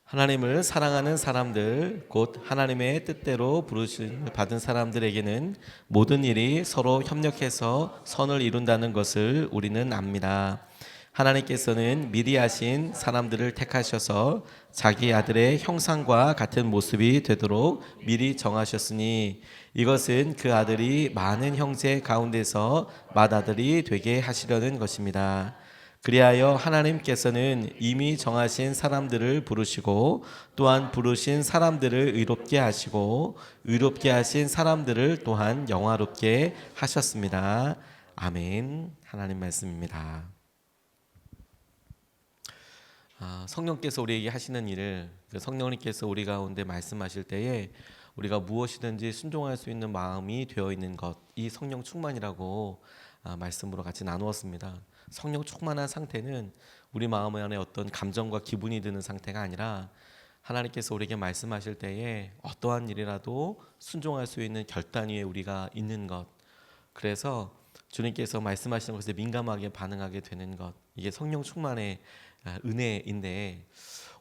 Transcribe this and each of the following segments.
하나님을 사랑하는 사람들, 곧 하나님의 뜻대로 부르심을 받은 사람들에게는 모든 일이 서로 협력해서 선을 이룬다는 것을 우리는 압니다. 하나님께서는 미리 하신 사람들을 택하셔서 자기 아들의 형상과 같은 모습이 되도록 미리 정하셨으니 이것은 그 아들이 많은 형제 가운데서 맏아들이 되게 하시려는 것입니다. 그리하여 하나님께서는 이미 정하신 사람들을 부르시고 또한 부르신 사람들을 의롭게 하시고 의롭게 하신 사람들을 또한 영화롭게 하셨습니다. 아멘. 하나님 말씀입니다. 성령께서 우리에게 하시는 일을 성령님께서 우리 가운데 말씀하실 때에 우리가 무엇이든지 순종할 수 있는 마음이 되어 있는 것, 이 성령 충만이라고 말씀으로 같이 나누었습니다. 성령 충만한 상태는 우리 마음 안에 어떤 감정과 기분이 드는 상태가 아니라 하나님께서 우리에게 말씀하실 때에 어떠한 일이라도 순종할 수 있는 결단 위에 우리가 있는 것, 그래서 주님께서 말씀하시는 것에 민감하게 반응하게 되는 것, 이게 성령 충만의 은혜인데,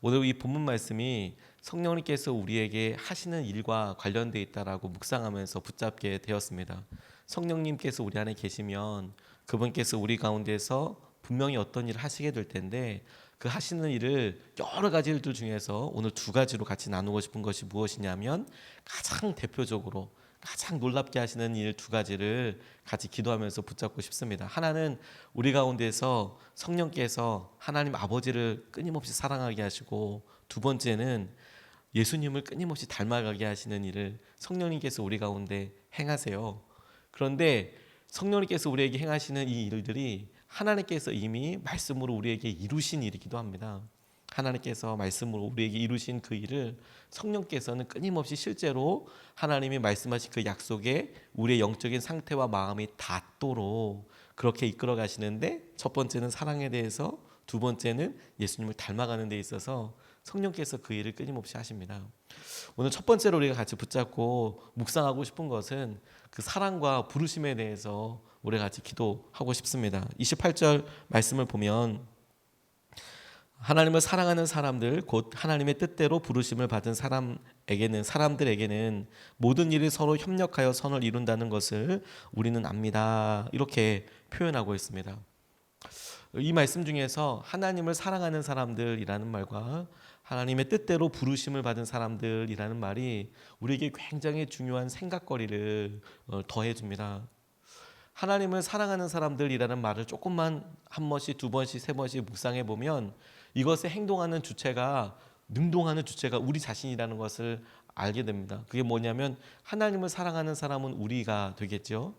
오늘 이 본문 말씀이 성령님께서 우리에게 하시는 일과 관련되어 있다라고 묵상하면서 붙잡게 되었습니다. 성령님께서 우리 안에 계시면 그분께서 우리 가운데서 분명히 어떤 일을 하시게 될 텐데, 그 하시는 일을 여러 가지 일들 중에서 오늘 두 가지로 같이 나누고 싶은 것이 무엇이냐면, 가장 대표적으로 가장 놀랍게 하시는 일 두 가지를 같이 기도하면서 붙잡고 싶습니다. 하나는 우리 가운데서 성령께서 하나님 아버지를 끊임없이 사랑하게 하시고, 두 번째는 예수님을 끊임없이 닮아가게 하시는 일을 성령님께서 우리 가운데 행하세요. 그런데 성령님께서 우리에게 행하시는 이 일들이 하나님께서 이미 말씀으로 우리에게 이루신 일이기도 합니다. 하나님께서 말씀으로 우리에게 이루신 그 일을 성령께서는 끊임없이 실제로 하나님이 말씀하신 그 약속에 우리의 영적인 상태와 마음이 닿도록 그렇게 이끌어 가시는데, 첫 번째는 사랑에 대해서, 두 번째는 예수님을 닮아가는 데 있어서 성령께서 그 일을 끊임없이 하십니다. 오늘 첫 번째로 우리가 같이 붙잡고 묵상하고 싶은 것은 그 사랑과 부르심에 대해서 우리가 같이 기도하고 싶습니다. 28절 말씀을 보면, 하나님을 사랑하는 사람들, 곧 하나님의 뜻대로 부르심을 받은 사람들에게는 모든 일이 서로 협력하여 선을 이룬다는 것을 우리는 압니다. 이렇게 표현하고 있습니다. 이 말씀 중에서 하나님을 사랑하는 사람들이라는 말과 하나님의 뜻대로 부르심을 받은 사람들이라는 말이 우리에게 굉장히 중요한 생각거리를 더해줍니다. 하나님을 사랑하는 사람들이라는 말을 조금만 한 번씩, 두 번씩, 세 번씩 묵상해 보면 이것에 행동하는 주체가, 능동하는 주체가 우리 자신이라는 것을 알게 됩니다. 그게 뭐냐면 하나님을 사랑하는 사람은 우리가 되겠죠.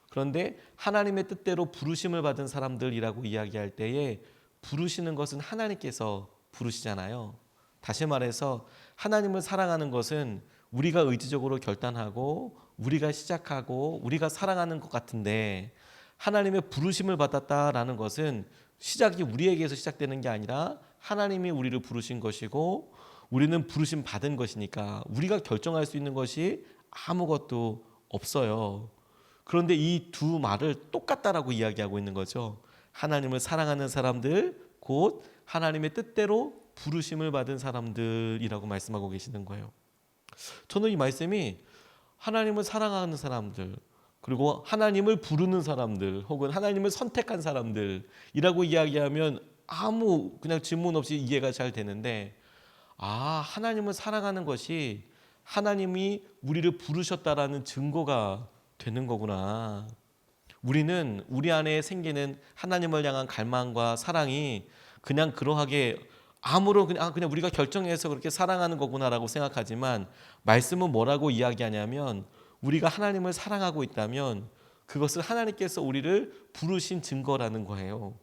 그런데 하나님의 뜻대로 부르심을 받은 사람들이라고 이야기할 때에 부르시는 것은 하나님께서 부르시잖아요. 다시 말해서 하나님을 사랑하는 것은 우리가 의지적으로 결단하고 우리가 시작하고 우리가 사랑하는 것 같은데, 하나님의 부르심을 받았다라는 것은 시작이 우리에게서 시작되는 게 아니라 하나님이 우리를 부르신 것이고 우리는 부르심 받은 것이니까 우리가 결정할 수 있는 것이 아무것도 없어요. 그런데 이 두 말을 똑같다라고 이야기하고 있는 거죠. 하나님을 사랑하는 사람들, 곧 하나님의 뜻대로 부르심을 받은 사람들이라고 말씀하고 계시는 거예요. 저는 이 말씀이 하나님을 사랑하는 사람들, 그리고 하나님을 부르는 사람들, 혹은 하나님을 선택한 사람들이라고 이야기하면 아무 그냥 질문 없이 이해가 잘 되는데, 하나님을 사랑하는 것이 하나님이 우리를 부르셨다라는 증거가 되는 거구나. 우리는 우리 안에 생기는 하나님을 향한 갈망과 사랑이 그냥 그러하게 아무런 그냥 우리가 결정해서 그렇게 사랑하는 거구나라고 생각하지만, 말씀은 뭐라고 이야기하냐면 우리가 하나님을 사랑하고 있다면 그것은 하나님께서 우리를 부르신 증거라는 거예요.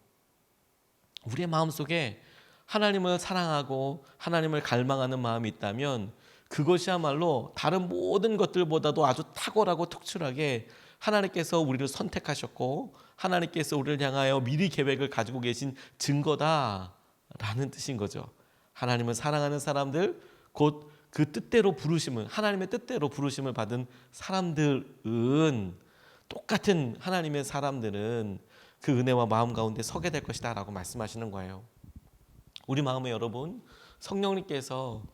우리의 마음속에 하나님을 사랑하고 하나님을 갈망하는 마음이 있다면 그것이야말로 다른 모든 것들보다도 아주 탁월하고 특출하게 하나님께서 우리를 선택하셨고 하나님께서 우리를 향하여 미리 계획을 가지고 계신 증거다라는 뜻인 거죠. 하나님을 사랑하는 사람들, 곧 그 뜻대로 부르심을, 하나님의 뜻대로 부르심을 받은 사람들은, 똑같은 하나님의 사람들은 그 은혜와 마음 가운데 서게 될 것이다 라고 말씀하시는 거예요. 우리 마음에 여러분, 성령님께서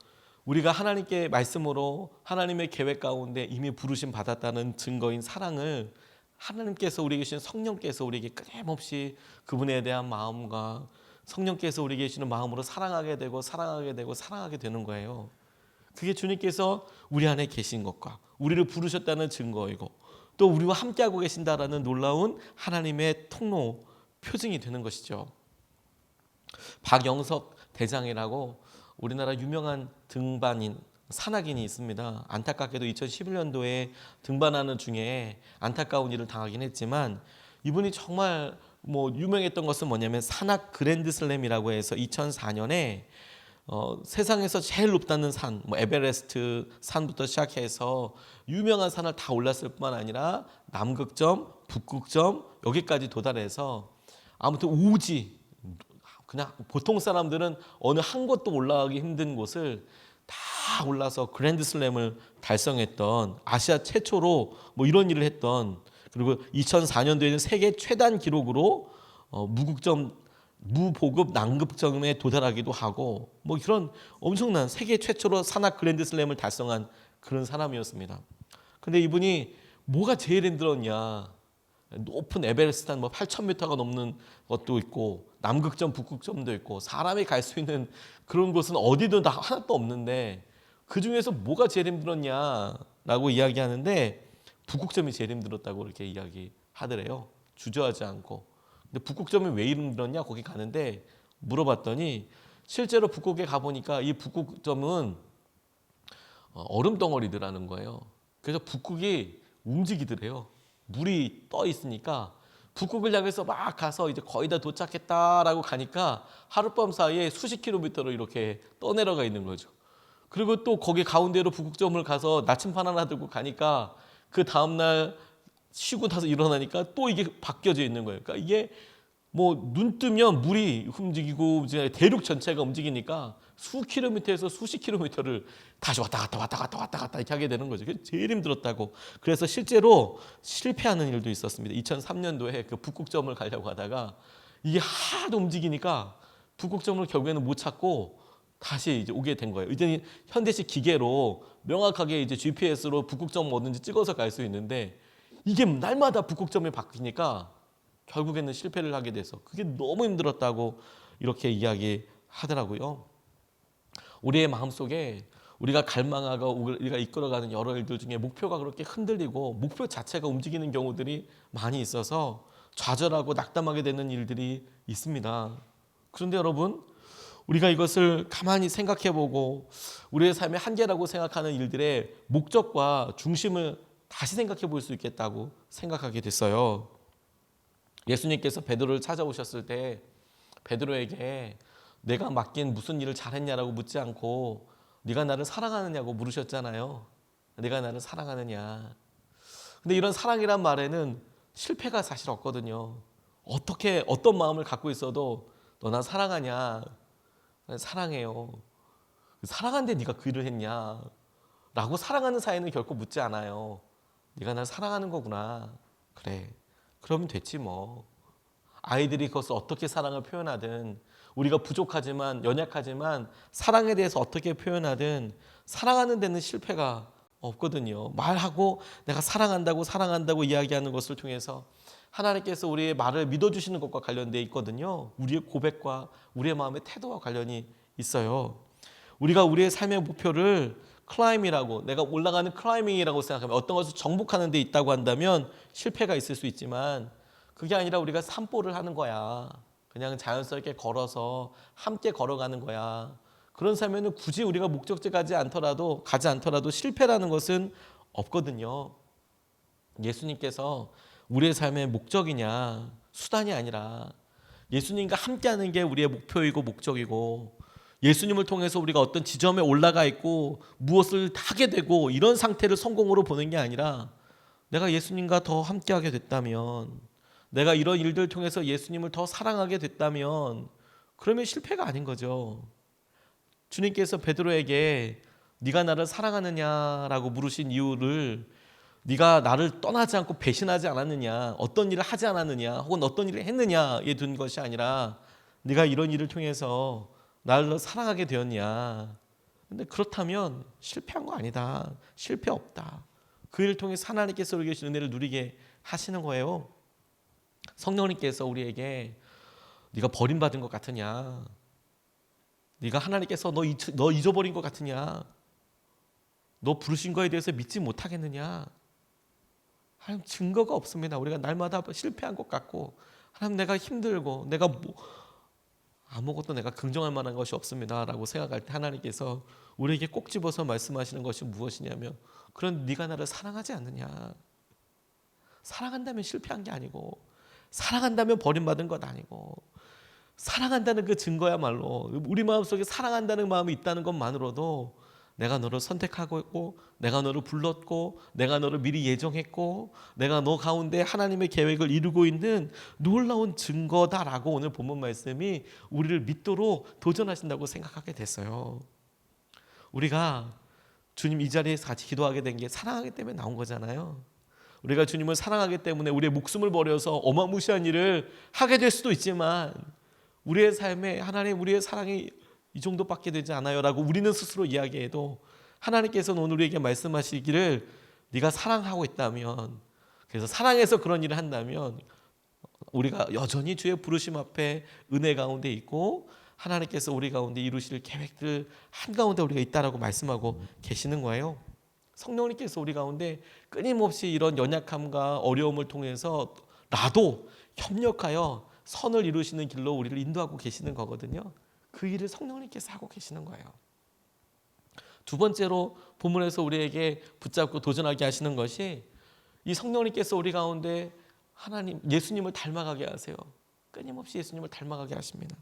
우리가 하나님께 말씀으로 하나님의 계획 가운데 이미 부르심 받았다는 증거인 사랑을 하나님께서 우리에게 주신 성령께서 우리에게 끊임없이 그분에 대한 마음과 성령께서 우리에게 주시는 마음으로 사랑하게 되고 사랑하게 되고 사랑하게 되는 거예요. 그게 주님께서 우리 안에 계신 것과 우리를 부르셨다는 증거이고 또 우리와 함께하고 계신다라는 놀라운 하나님의 통로 표징이 되는 것이죠. 박영석 대장이라고 우리나라 유명한 등반인 산악인이 있습니다. 안타깝게도 2011년도에 등반하는 중에 안타까운 일을 당하긴 했지만 이분이 정말 유명했던 것은 뭐냐면 산악 그랜드슬램이라고 해서 2004년에 세상에서 제일 높다는 산, 에베레스트 산부터 시작해서 유명한 산을 다 올랐을 뿐만 아니라 남극점, 북극점 여기까지 도달해서 아무튼 오지, 그냥 보통 사람들은 어느 한 곳도 올라가기 힘든 곳을 다 올라서 그랜드슬램을 달성했던 아시아 최초로 이런 일을 했던, 그리고 2004년도에는 세계 최단 기록으로 무보급 남극점에 도달하기도 하고 이런 엄청난 세계 최초로 산악 그랜드슬램을 달성한 그런 사람이었습니다. 근데 이분이 뭐가 제일 힘들었냐? 높은 에베레스트 산 8,000m가 넘는 것도 있고 남극점, 북극점도 있고 사람이 갈 수 있는 그런 곳은 어디든 다 하나도 없는데 그 중에서 뭐가 제일 힘들었냐라고 이야기하는데 북극점이 제일 힘들었다고 이렇게 이야기하더래요. 주저하지 않고. 근데 북극점이 왜 힘들었냐? 거기 가는데 물어봤더니 실제로 북극에 가보니까 이 북극점은 얼음 덩어리들하는 거예요. 그래서 북극이 움직이더래요. 물이 떠 있으니까 북극을 향해서 막 가서 이제 거의 다 도착했다라고 가니까 하룻밤 사이에 수십 킬로미터로 이렇게 떠내려가 있는 거죠. 그리고 또 거기 가운데로 북극점을 가서 나침반 하나 들고 가니까 그 다음날 쉬고 나서 일어나니까 또 이게 바뀌어져 있는 거예요. 그러니까 이게 눈 뜨면 물이 움직이고 이제 대륙 전체가 움직이니까 수 킬로미터에서 수십 킬로미터를 다시 왔다 갔다 이렇게 하게 되는 거죠. 그게 제일 힘들었다고. 그래서 실제로 실패하는 일도 있었습니다. 2003년도에 그 북극점을 가려고 하다가 이게 하도 움직이니까 북극점을 결국에는 못 찾고 다시 이제 오게 된 거예요. 이제 현대식 기계로 명확하게 이제 GPS로 북극점 어딘지 찍어서 갈 수 있는데 이게 날마다 북극점이 바뀌니까 결국에는 실패를 하게 돼서 그게 너무 힘들었다고 이렇게 이야기하더라고요. 우리의 마음속에 우리가 갈망하고 우리가 이끌어가는 여러 일들 중에 목표가 그렇게 흔들리고 목표 자체가 움직이는 경우들이 많이 있어서 좌절하고 낙담하게 되는 일들이 있습니다. 그런데 여러분, 우리가 이것을 가만히 생각해보고 우리의 삶의 한계라고 생각하는 일들의 목적과 중심을 다시 생각해 볼 수 있겠다고 생각하게 됐어요. 예수님께서 베드로를 찾아오셨을 때 베드로에게 내가 맡긴 무슨 일을 잘했냐라고 묻지 않고 네가 나를 사랑하느냐고 물으셨잖아요. 내가 나를 사랑하느냐. 근데 이런 사랑이란 말에는 실패가 사실 없거든요. 어떤 마음을 갖고 있어도 너 나 사랑하냐? 사랑해요. 사랑한데 네가 그 일을 했냐? 라고 사랑하는 사이는 결코 묻지 않아요. 네가 날 사랑하는 거구나. 그래. 그러면 됐지 뭐. 아이들이 그것을 어떻게 사랑을 표현하든 우리가 부족하지만 연약하지만 사랑에 대해서 어떻게 표현하든 사랑하는 데는 실패가 없거든요. 말하고 내가 사랑한다고 이야기하는 것을 통해서 하나님께서 우리의 말을 믿어주시는 것과 관련되어 있거든요. 우리의 고백과 우리의 마음의 태도와 관련이 있어요. 우리가 우리의 삶의 목표를 클라임이라고, 내가 올라가는 클라이밍이라고 생각하면 어떤 것을 정복하는 데 있다고 한다면 실패가 있을 수 있지만 그게 아니라 우리가 산보를 하는 거야. 그냥 자연스럽게 걸어서 함께 걸어가는 거야. 그런 삶에는 굳이 우리가 목적지 가지 않더라도 실패라는 것은 없거든요. 예수님께서 우리의 삶의 목적이냐 수단이 아니라 예수님과 함께하는 게 우리의 목표이고 목적이고 예수님을 통해서 우리가 어떤 지점에 올라가 있고 무엇을 하게 되고 이런 상태를 성공으로 보는 게 아니라 내가 예수님과 더 함께하게 됐다면, 내가 이런 일들을 통해서 예수님을 더 사랑하게 됐다면 그러면 실패가 아닌 거죠. 주님께서 베드로에게 네가 나를 사랑하느냐라고 물으신 이유를 네가 나를 떠나지 않고 배신하지 않았느냐, 어떤 일을 하지 않았느냐, 혹은 어떤 일을 했느냐에 둔 것이 아니라 네가 이런 일을 통해서 나를 사랑하게 되었냐? 근데 그렇다면 실패한 거 아니다. 실패 없다. 그 일을 통해 하나님께서 우리에게 주신 은혜를 누리게 하시는 거예요. 성령님께서 우리에게 네가 버림받은 것 같으냐? 네가 하나님께서 너 잊어버린 것 같으냐? 너 부르신 거에 대해서 믿지 못하겠느냐? 하나님 증거가 없습니다. 우리가 날마다 실패한 것 같고 하나님 내가 힘들고 내가 아무것도 내가 긍정할 만한 것이 없습니다라고 생각할 때 하나님께서 우리에게 꼭 집어서 말씀하시는 것이 무엇이냐면 그런 네가 나를 사랑하지 않느냐. 사랑한다면 실패한 게 아니고 사랑한다면 버림받은 것 아니고 사랑한다는 그 증거야말로 우리 마음속에 사랑한다는 마음이 있다는 것만으로도 내가 너를 선택하고 있고 내가 너를 불렀고 내가 너를 미리 예정했고 내가 너 가운데 하나님의 계획을 이루고 있는 놀라운 증거다라고 오늘 본문 말씀이 우리를 믿도록 도전하신다고 생각하게 됐어요. 우리가 주님 이 자리에서 같이 기도하게 된 게 사랑하기 때문에 나온 거잖아요. 우리가 주님을 사랑하기 때문에 우리의 목숨을 버려서 어마무시한 일을 하게 될 수도 있지만 우리의 삶에 하나님 우리의 사랑이 이 정도밖에 되지 않아요 라고 우리는 스스로 이야기해도 하나님께서는 오늘 우리에게 말씀하시기를 네가 사랑하고 있다면 그래서 사랑해서 그런 일을 한다면 우리가 여전히 주의 부르심 앞에 은혜 가운데 있고 하나님께서 우리 가운데 이루실 계획들 한가운데 우리가 있다라고 말씀하고 계시는 거예요. 성령님께서 우리 가운데 끊임없이 이런 연약함과 어려움을 통해서 나도 협력하여 선을 이루시는 길로 우리를 인도하고 계시는 거거든요. 그 일을 성령님께서 하고 계시는 거예요. 두 번째로 본문에서 우리에게 붙잡고 도전하게 하시는 것이 이 성령님께서 우리 가운데 하나님 예수님을 닮아가게 하세요. 끊임없이 예수님을 닮아가게 하십니다.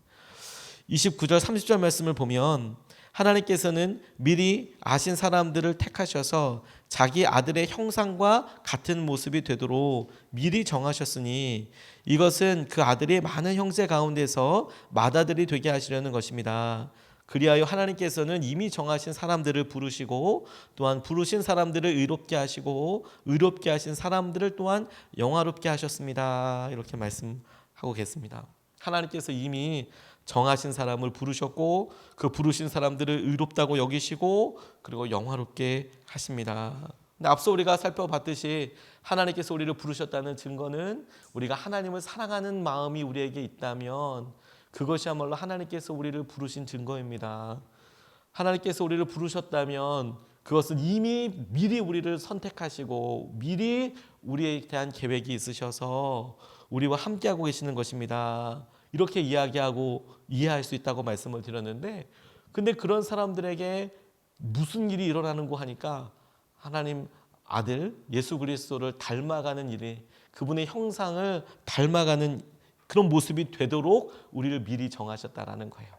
29절 30절 말씀을 보면 하나님께서는 미리 아신 사람들을 택하셔서 자기 아들의 형상과 같은 모습이 되도록 미리 정하셨으니 이것은 그 아들의 많은 형제 가운데서 맏아들이 되게 하시려는 것입니다. 그리하여 하나님께서는 이미 정하신 사람들을 부르시고 또한 부르신 사람들을 의롭게 하시고 의롭게 하신 사람들을 또한 영화롭게 하셨습니다. 이렇게 말씀하고 계십니다. 하나님께서 이미 정하신 사람을 부르셨고 그 부르신 사람들을 의롭다고 여기시고 그리고 영화롭게 하십니다. 근데 앞서 우리가 살펴봤듯이 하나님께서 우리를 부르셨다는 증거는 우리가 하나님을 사랑하는 마음이 우리에게 있다면 그것이야말로 하나님께서 우리를 부르신 증거입니다. 하나님께서 우리를 부르셨다면 그것은 이미 미리 우리를 선택하시고 미리 우리에 대한 계획이 있으셔서 우리와 함께하고 계시는 것입니다. 이렇게 이야기하고 이해할 수 있다고 말씀을 드렸는데 근데 그런 사람들에게 무슨 일이 일어나는고 하니까 하나님 아들 예수 그리스도를 닮아가는 일이 그분의 형상을 닮아가는 그런 모습이 되도록 우리를 미리 정하셨다라는 거예요.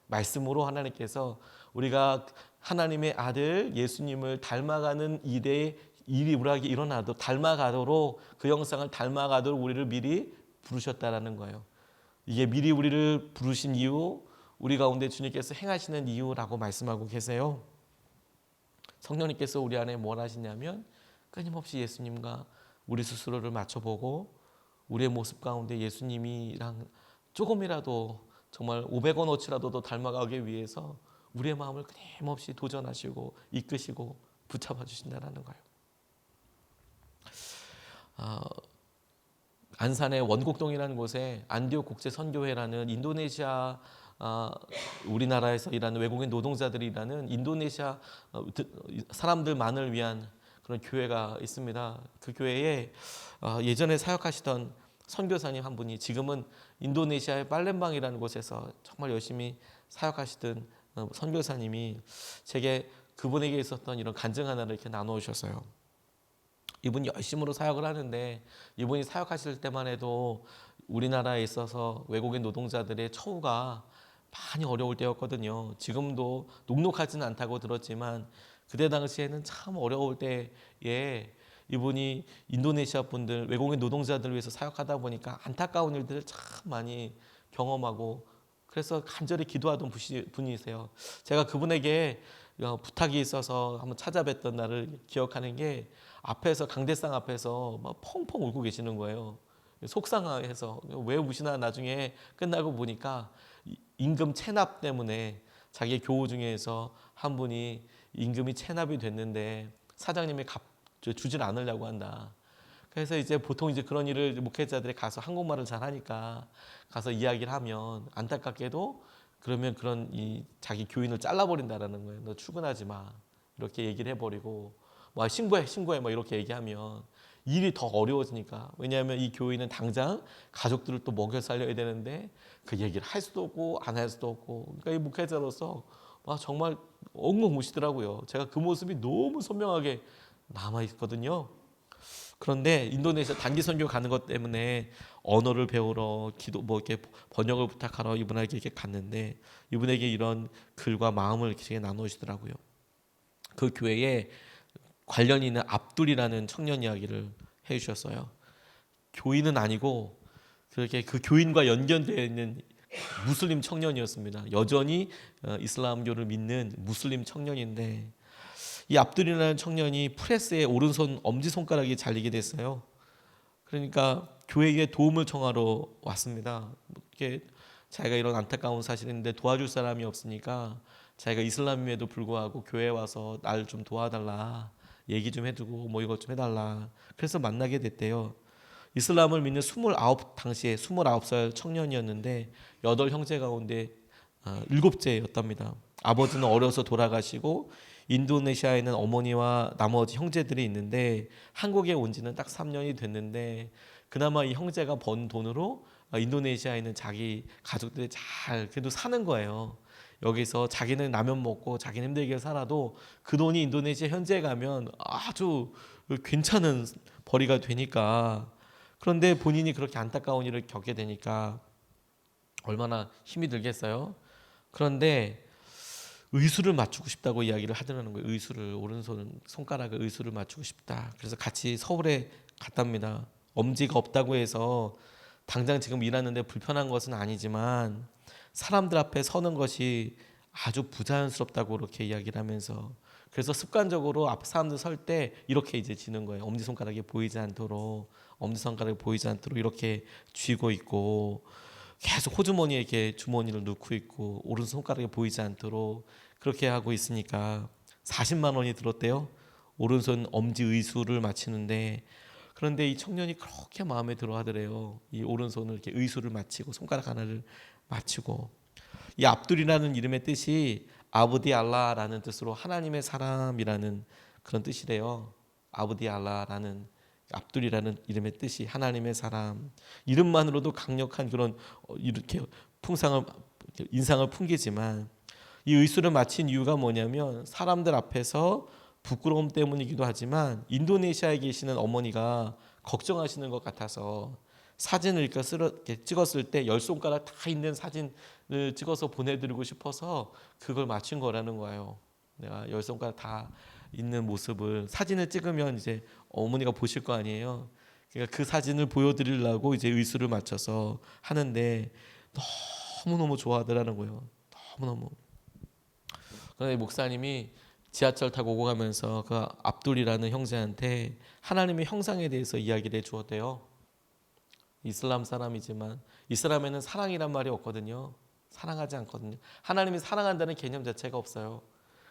말씀으로 하나님께서 우리가 하나님의 아들 예수님을 닮아가는 일이 우리에게 일어나도 닮아가도록 그 형상을 닮아가도록 우리를 미리 부르셨다라는 거예요. 이게 미리 우리를 부르신 이유, 우리 가운데 주님께서 행하시는 이유라고 말씀하고 계세요. 성령님께서 우리 안에 뭘 하시냐면 끊임없이 예수님과 우리 스스로를 맞춰보고 우리의 모습 가운데 예수님이랑 조금이라도 정말 500원어치라도 더 닮아가기 위해서 우리의 마음을 끊임없이 도전하시고 이끄시고 붙잡아 주신다는 거예요. 안산의 원곡동이라는 곳에 안디옥 국제선교회라는 인도네시아 우리나라에서 일하는 외국인 노동자들이 일하는 인도네시아 사람들만을 위한 그런 교회가 있습니다. 그 교회에 예전에 사역하시던 선교사님 한 분이 지금은 인도네시아의 팔렘방이라는 곳에서 정말 열심히 사역하시던 선교사님이 제게 그분에게 있었던 이런 간증 하나를 이렇게 나누셨어요. 이분이 열심으로 사역을 하는데 이분이 사역하실 때만 해도 우리나라에 있어서 외국인 노동자들의 처우가 많이 어려울 때였거든요. 지금도 녹록하지는 않다고 들었지만 그때 당시에는 참 어려울 때에 이분이 인도네시아 분들 외국인 노동자들을 위해서 사역하다 보니까 안타까운 일들을 참 많이 경험하고 그래서 간절히 기도하던 분이세요. 제가 그분에게 부탁이 있어서 한번 찾아뵀던 날을 기억하는 게 앞에서 강대상 앞에서 막 펑펑 울고 계시는 거예요. 속상해서 왜 우시나 나중에 끝나고 보니까 임금 체납 때문에 자기 교우 중에서 한 분이 임금이 체납이 됐는데 사장님이 주질 않으려고 한다. 그래서 이제 보통 이제 그런 일을 목회자들이 가서 한국말을 잘 하니까 가서 이야기를 하면 안타깝게도 그러면 그런 이 자기 교인을 잘라버린다라는 거예요. 너 출근하지 마. 이렇게 얘기를 해버리고 뭐 신고해 뭐 이렇게 얘기하면 일이 더 어려워지니까. 왜냐하면 이 교인은 당장 가족들을 또 먹여 살려야 되는데 그 얘기를 할 수도 없고 안 할 수도 없고. 그러니까 이 목회자로서 정말 엉엉 우시더라고요. 제가 그 모습이 너무 선명하게 남아 있거든요. 그런데 인도네시아 단기 선교 가는 것 때문에 언어를 배우러 이렇게 번역을 부탁하러 이분에게 이렇게 갔는데 이분에게 이런 글과 마음을 이렇게 나누시더라고요. 그 교회에 관련 있는 압둘이라는 청년 이야기를 해주셨어요. 교인은 아니고 그렇게 그 교인과 연결되어 있는 무슬림 청년이었습니다. 여전히 이슬람교를 믿는 무슬림 청년인데 이 압둘이라는 청년이 프레스에 오른손 엄지손가락이 잘리게 됐어요. 그러니까 교회에 도움을 청하러 왔습니다. 이렇게 자기가 이런 안타까운 사실인데 도와줄 사람이 없으니까 자기가 이슬람임에도 불구하고 교회에 와서 날 좀 도와달라, 얘기 좀 해주고 뭐 이것 좀 해달라. 그래서 만나게 됐대요. 이슬람을 믿는 당시에 29살 청년이었는데 8형제 가운데 7째였답니다. 아버지는 어려서 돌아가시고 인도네시아에는 어머니와 나머지 형제들이 있는데 한국에 온 지는 딱 3년이 됐는데 그나마 이 형제가 번 돈으로 인도네시아에 있는 자기 가족들이 잘 그래도 사는 거예요. 여기서 자기는 라면 먹고 자기는 힘들게 살아도 그 돈이 인도네시아 현지에 가면 아주 괜찮은 벌이가 되니까. 그런데 본인이 그렇게 안타까운 일을 겪게 되니까 얼마나 힘이 들겠어요. 그런데 의수를 맞추고 싶다고 이야기를 하더라는 거예요. 오른손 손가락에 의수를 맞추고 싶다. 그래서 같이 서울에 갔답니다. 엄지가 없다고 해서 당장 지금 일하는데 불편한 것은 아니지만 사람들 앞에 서는 것이 아주 부자연스럽다고 그렇게 이야기를 하면서 그래서 습관적으로 앞 사람들 설 때 이렇게 이제 지는 거예요. 엄지손가락이 보이지 않도록 이렇게 쥐고 있고 계속 호주머니에 이렇게 주머니를 넣고 있고 오른손가락이 보이지 않도록 그렇게 하고 있으니까 40만 원이 들었대요. 오른손 엄지 의수를 맞히는데 그런데 이 청년이 그렇게 마음에 들어 하더래요. 이 오른손을 이렇게 의수를 맞히고 손가락 하나를 맞추고 이 압둘이라는 이름의 뜻이 아브디 알라라는 뜻으로 하나님의 사람이라는 그런 뜻이래요. 아브디 알라라는 압둘이라는 이름의 뜻이 하나님의 사람. 이름만으로도 강력한 그런 이렇게 인상을 풍기지만 이 의수를 마친 이유가 뭐냐면 사람들 앞에서 부끄러움 때문이기도 하지만 인도네시아에 계시는 어머니가 걱정하시는 것 같아서 사진을 이렇게 찍었을 때 10손가락 다 있는 사진을 찍어서 보내드리고 싶어서 그걸 맞춘 거라는 거예요. 내가 10손가락 다 있는 모습을 사진을 찍으면 이제 어머니가 보실 거 아니에요. 그러니까 그 사진을 보여드리려고 이제 의수를 맞춰서 하는데 너무너무 좋아하더라는 거예요. 너무너무. 그런데 목사님이 지하철 타고 오고 가면서 그 압둘이라는 형제한테 하나님의 형상에 대해서 이야기를 해주었대요. 이슬람 사람이지만 이슬람에는 사랑이란 말이 없거든요. 사랑하지 않거든요. 하나님이 사랑한다는 개념 자체가 없어요.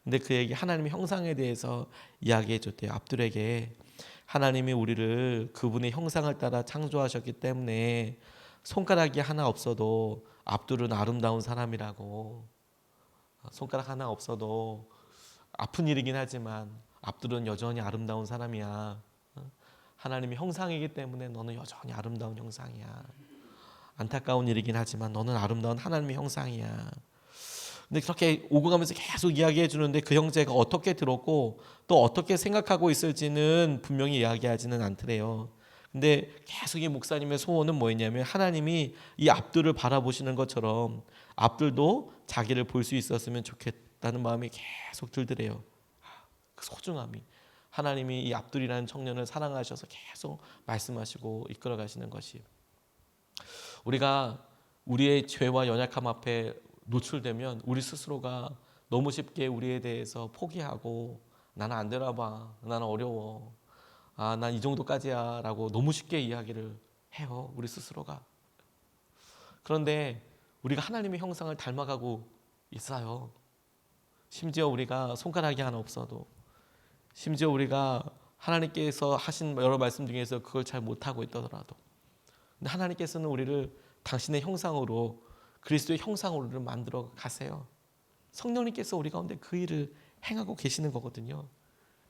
근데 그에게 하나님의 형상에 대해서 이야기해 줬대요. 압둘에게 하나님이 우리를 그분의 형상을 따라 창조하셨기 때문에 손가락이 하나 없어도 압둘은 아름다운 사람이라고. 손가락 하나 없어도 아픈 일이긴 하지만 압둘은 여전히 아름다운 사람이야. 하나님의 형상이기 때문에 너는 여전히 아름다운 형상이야. 안타까운 일이긴 하지만 너는 아름다운 하나님의 형상이야. 근데 그렇게 오고 가면서 계속 이야기해 주는데 그 형제가 어떻게 들었고 또 어떻게 생각하고 있을지는 분명히 이야기하지는 않더래요. 근데 계속 이 목사님의 소원은 뭐였냐면 하나님이 이 압둘을 바라보시는 것처럼 압둘도 자기를 볼 수 있었으면 좋겠다는 마음이 계속 들더래요. 그 소중함이. 하나님이 이 압둘이라는 청년을 사랑하셔서 계속 말씀하시고 이끌어 가시는 것이 우리가 우리의 죄와 연약함 앞에 노출되면 우리 스스로가 너무 쉽게 우리에 대해서 포기하고 나는 안 되나 봐. 나는 어려워. 난 이 정도까지야 라고 너무 쉽게 이야기를 해요. 우리 스스로가. 그런데 우리가 하나님의 형상을 닮아가고 있어요. 심지어 우리가 손가락이 하나 없어도, 심지어 우리가 하나님께서 하신 여러 말씀 중에서 그걸 잘 못하고 있더라도, 근데 하나님께서는 우리를 당신의 형상으로, 그리스도의 형상으로 만들어 가세요. 성령님께서 우리 가운데 그 일을 행하고 계시는 거거든요.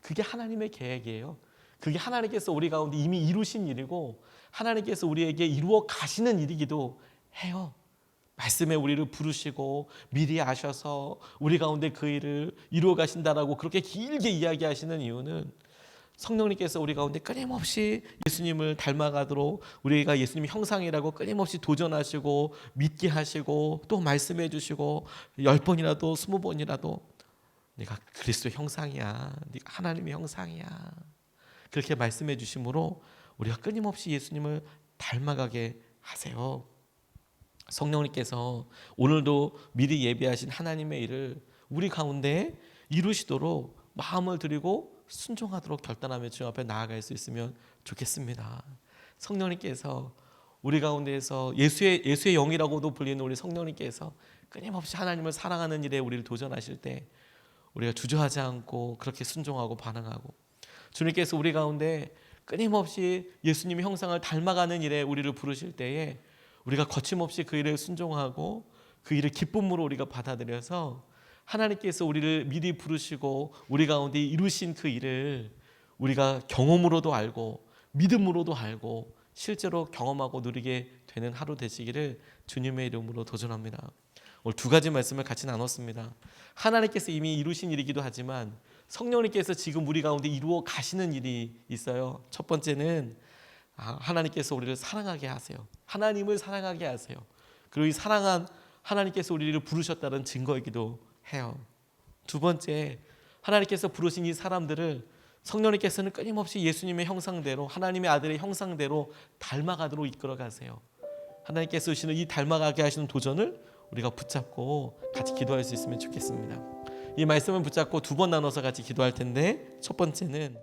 그게 하나님의 계획이에요. 그게 하나님께서 우리 가운데 이미 이루신 일이고 하나님께서 우리에게 이루어 가시는 일이기도 해요. 말씀에 우리를 부르시고 미리 아셔서 우리 가운데 그 일을 이루어 가신다라고 그렇게 길게 이야기하시는 이유는 성령님께서 우리 가운데 끊임없이 예수님을 닮아가도록, 우리가 예수님 형상이라고 끊임없이 도전하시고 믿게 하시고 또 말씀해 주시고 10번이라도 20번이라도 네가 그리스도 형상이야, 네가 하나님의 형상이야, 그렇게 말씀해 주심으로 우리가 끊임없이 예수님을 닮아가게 하세요. 성령님께서 오늘도 미리 예비하신 하나님의 일을 우리 가운데 이루시도록 마음을 드리고 순종하도록 결단하며 주님 앞에 나아갈 수 있으면 좋겠습니다. 성령님께서 우리 가운데에서 예수의 영이라고도 불리는 우리 성령님께서 끊임없이 하나님을 사랑하는 일에 우리를 도전하실 때 우리가 주저하지 않고 그렇게 순종하고 반응하고, 주님께서 우리 가운데 끊임없이 예수님의 형상을 닮아가는 일에 우리를 부르실 때에 우리가 거침없이 그 일을 순종하고 그 일을 기쁨으로 우리가 받아들여서 하나님께서 우리를 미리 부르시고 우리 가운데 이루신 그 일을 우리가 경험으로도 알고 믿음으로도 알고 실제로 경험하고 누리게 되는 하루 되시기를 주님의 이름으로 도전합니다. 오늘 두 가지 말씀을 같이 나눴습니다. 하나님께서 이미 이루신 일이기도 하지만 성령님께서 지금 우리 가운데 이루어 가시는 일이 있어요. 첫 번째는 하나님께서 우리를 사랑하게 하세요. 하나님을 사랑하게 하세요. 그리고 이 사랑한 하나님께서 우리를 부르셨다는 증거이기도 해요. 두 번째, 하나님께서 부르신 이 사람들을 성령님께서는 끊임없이 예수님의 형상대로, 하나님의 아들의 형상대로 닮아가도록 이끌어 가세요. 하나님께서 주시는 이 닮아가게 하시는 도전을 우리가 붙잡고 같이 기도할 수 있으면 좋겠습니다. 이 말씀을 붙잡고 두 번 나눠서 같이 기도할 텐데, 첫 번째는